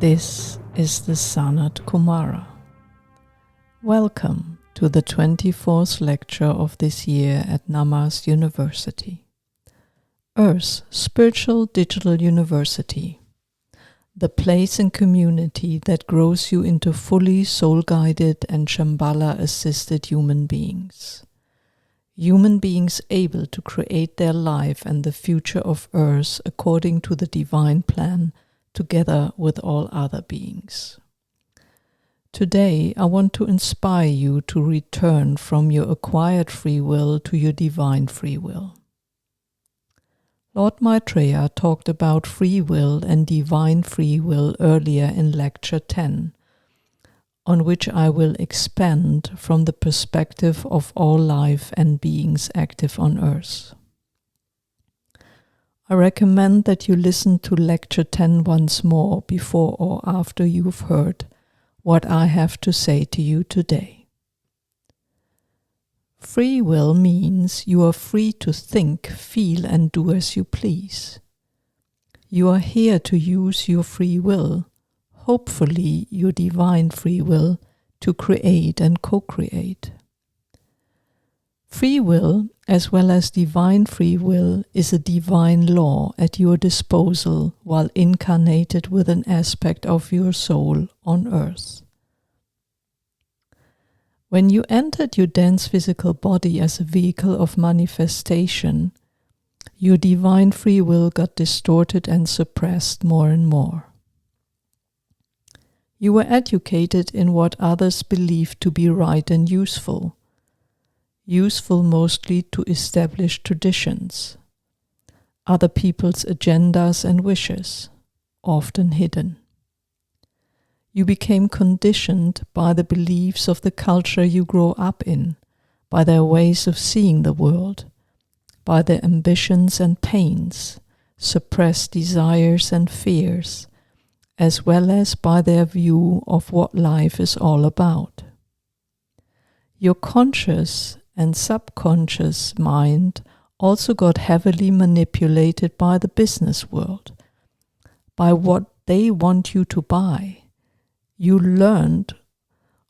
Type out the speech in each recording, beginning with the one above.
This is the SANAT KUMARA. Welcome to the 24th lecture of this year at NAMAS University. Earth's Spiritual Digital University. The place and community that grows you into fully soul-guided and Shambhala-assisted human beings. Human beings able to create their life and the future of Earth according to the divine plan, together with all other beings. Today, I want to inspire you to return from your acquired free will to your divine free will. Lord Maitreya talked about free will and divine free will earlier in Lecture 10, on which I will expand from the perspective of all life and beings active on Earth. I recommend that you listen to Lecture 10 once more before or after you've heard what I have to say to you today. Free will means you are free to think, feel, and do as you please. You are here to use your free will, hopefully your divine free will, to create and co-create. Free will, as well as divine free will, is a divine law at your disposal while incarnated with an aspect of your soul on Earth. When you entered your dense physical body as a vehicle of manifestation, your divine free will got distorted and suppressed more and more. You were educated in what others believed to be right and useful mostly to establish traditions, other people's agendas and wishes, often hidden. You became conditioned by the beliefs of the culture you grow up in, by their ways of seeing the world, by their ambitions and pains, suppressed desires and fears, as well as by their view of what life is all about. Your conscious and subconscious mind also got heavily manipulated by the business world, by what they want you to buy. You learned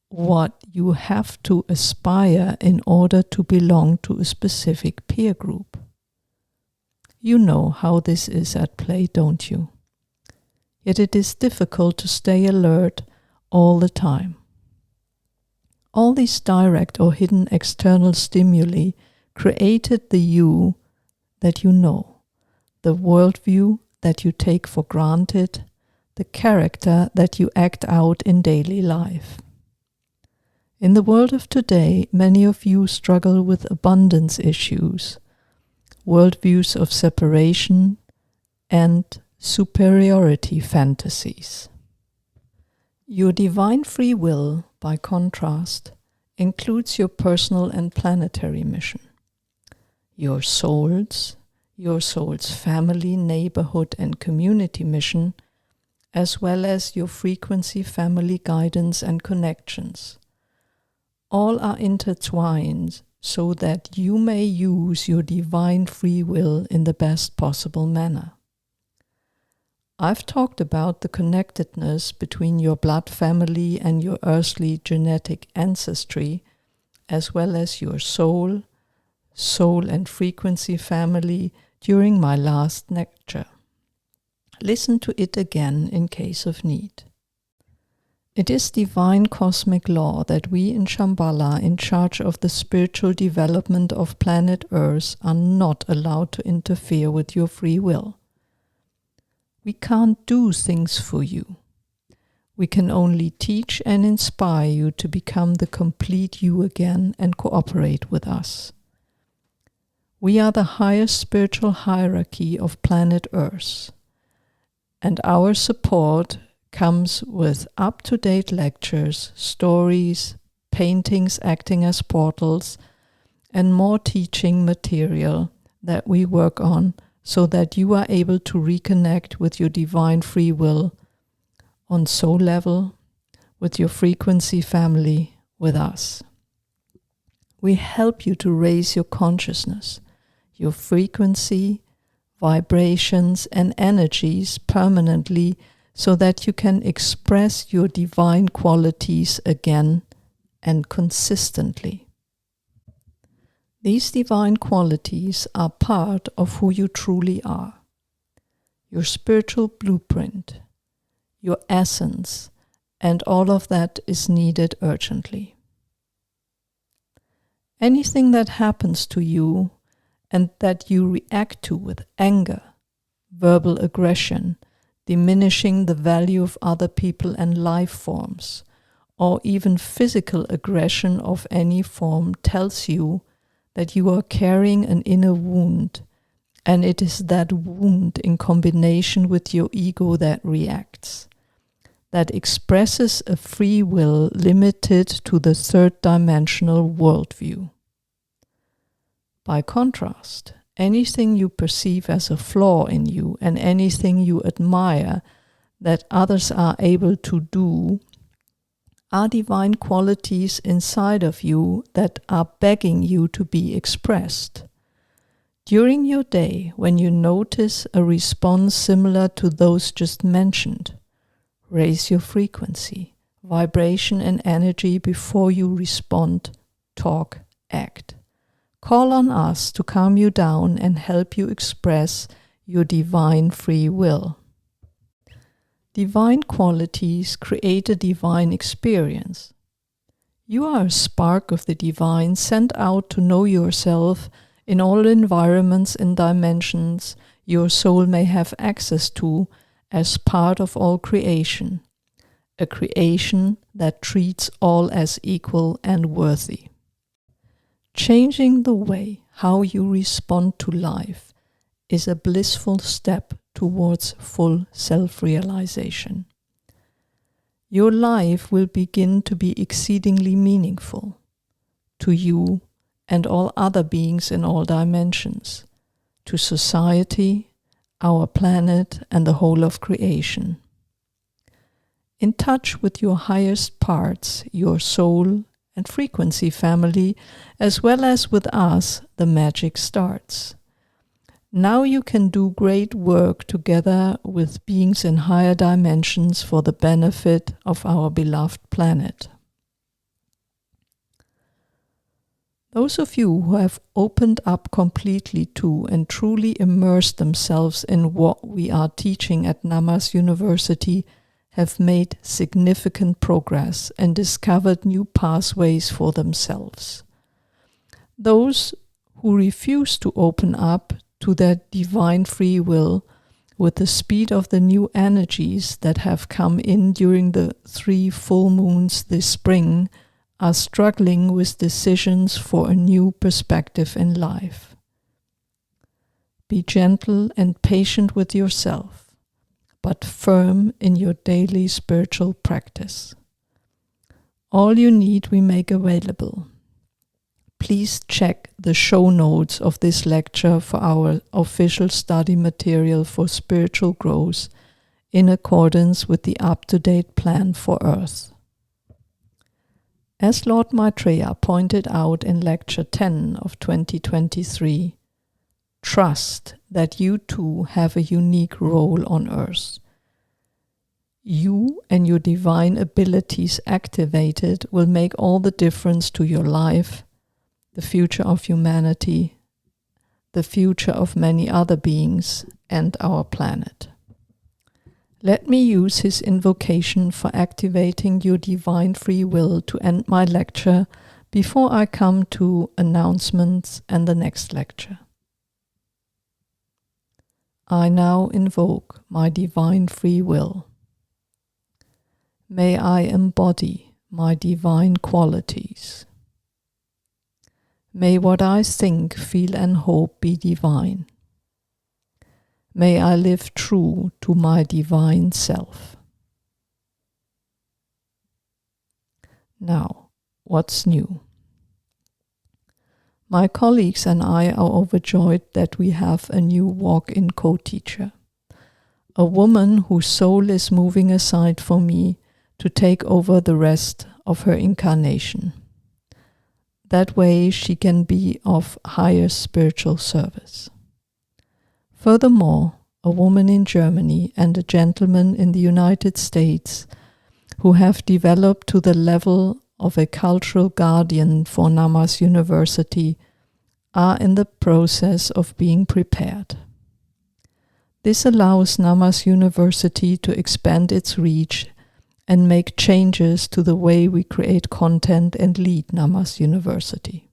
what you have to aspire in order to belong to a specific peer group. You know how this is at play, don't you? Yet it is difficult to stay alert all the time. All these direct or hidden external stimuli created the you that you know, the worldview that you take for granted, the character that you act out in daily life. In the world of today, many of you struggle with abundance issues, worldviews of separation, and superiority fantasies. Your divine free will, by contrast, includes your personal and planetary mission, your soul's family, neighborhood, and community mission, as well as your frequency, family guidance, and connections. All are intertwined so that you may use your divine free will in the best possible manner. I've talked about the connectedness between your blood family and your earthly genetic ancestry, as well as your soul and frequency family during my last lecture. Listen to it again in case of need. It is divine cosmic law that we in Shambhala, in charge of the spiritual development of planet Earth, are not allowed to interfere with your free will. We can't do things for you. We can only teach and inspire you to become the complete you again and cooperate with us. We are the highest spiritual hierarchy of planet Earth, and our support comes with up-to-date lectures, stories, paintings acting as portals, and more teaching material that we work on so that you are able to reconnect with your divine free will on soul level, with your frequency family, with us. We help you to raise your consciousness, your frequency, vibrations, and energies permanently so that you can express your divine qualities again and consistently. These divine qualities are part of who you truly are, your spiritual blueprint, your essence, and all of that is needed urgently. Anything that happens to you and that you react to with anger, verbal aggression, diminishing the value of other people and life forms, or even physical aggression of any form tells you that you are carrying an inner wound, and it is that wound in combination with your ego that reacts, that expresses a free will limited to the third-dimensional worldview. By contrast, anything you perceive as a flaw in you and anything you admire that others are able to do are divine qualities inside of you that are begging you to be expressed. During your day, when you notice a response similar to those just mentioned, raise your frequency, vibration, and energy before you respond, talk, act. Call on us to calm you down and help you express your divine free will. Divine qualities create a divine experience. You are a spark of the divine sent out to know yourself in all environments and dimensions your soul may have access to as part of all creation, a creation that treats all as equal and worthy. Changing the way how you respond to life is a blissful step towards full self-realization. Your life will begin to be exceedingly meaningful to you and all other beings in all dimensions, to society, our planet, and the whole of creation. In touch with your highest parts, your soul and frequency family, as well as with us, the magic starts. Now you can do great work together with beings in higher dimensions for the benefit of our beloved planet. Those of you who have opened up completely to and truly immersed themselves in what we are teaching at NAMAS University have made significant progress and discovered new pathways for themselves. Those who refuse to open up to their divine free will with the speed of the new energies that have come in during the 3 full moons this spring are struggling with decisions for a new perspective in life. Be gentle and patient with yourself, but firm in your daily spiritual practice. All you need we make available. Please check the show notes of this lecture for our official study material for spiritual growth in accordance with the up-to-date plan for Earth. As Lord Maitreya pointed out in Lecture 10 of 2023, trust that you too have a unique role on Earth. You and your divine abilities activated will make all the difference to your life, the future of humanity, the future of many other beings, and our planet. Let me use his invocation for activating your divine free will to end my lecture before I come to announcements and the next lecture. I now invoke my divine free will. May I embody my divine qualities. May what I think, feel, and hope be divine. May I live true to my divine self. Now, what's new? My colleagues and I are overjoyed that we have a new walk-in co-teacher, a woman whose soul is moving aside for me to take over the rest of her incarnation. That way she can be of higher spiritual service. Furthermore, a woman in Germany, and a gentleman in the United States who have developed to the level of a cultural guardian for NAMAS University are in the process of being prepared. This allows NAMAS University to expand its reach and make changes to the way we create content and lead NAMAS University.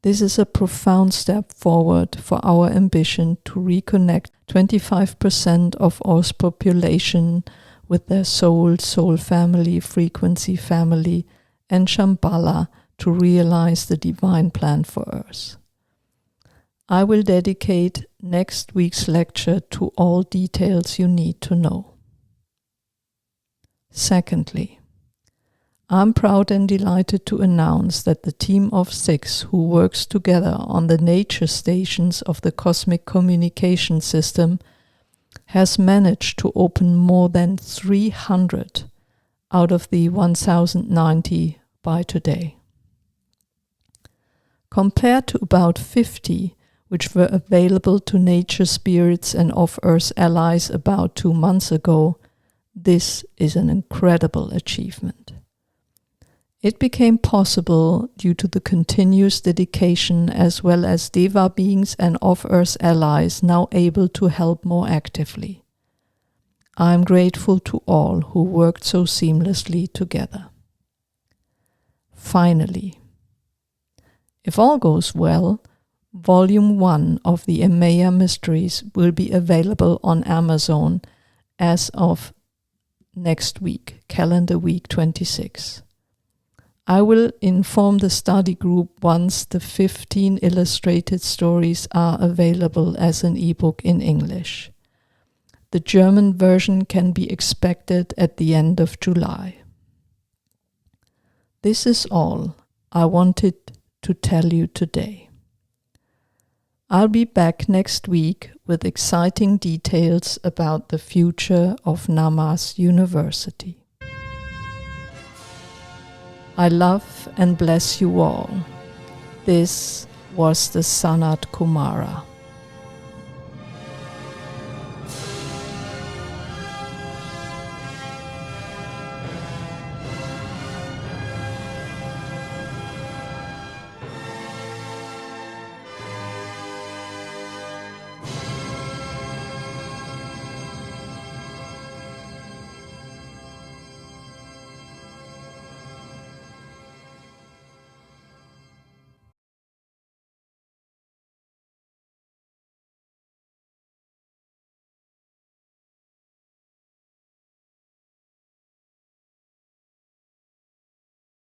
This is a profound step forward for our ambition to reconnect 25% of Earth's population with their soul family, frequency family, and Shambhala to realize the divine plan for Earth. I will dedicate next week's lecture to all details you need to know. Secondly, I'm proud and delighted to announce that the team of 6 who works together on the nature stations of the cosmic communication system has managed to open more than 300 out of the 1090 by today. Compared to about 50 which were available to nature spirits and off-Earth allies about 2 months ago, this is an incredible achievement. It became possible due to the continuous dedication as well as Deva beings and off-Earth allies now able to help more actively. I am grateful to all who worked so seamlessly together. Finally, if all goes well, Volume 1 of the Amaya Mysteries will be available on Amazon as of next week, calendar week 26. I will inform the study group once the 15 illustrated stories are available as an ebook in English. The German version can be expected at the end of July. This is all I wanted to tell you today. I'll be back next week with exciting details about the future of NAMAS University. I love and bless you all. This was the SANAT KUMARA.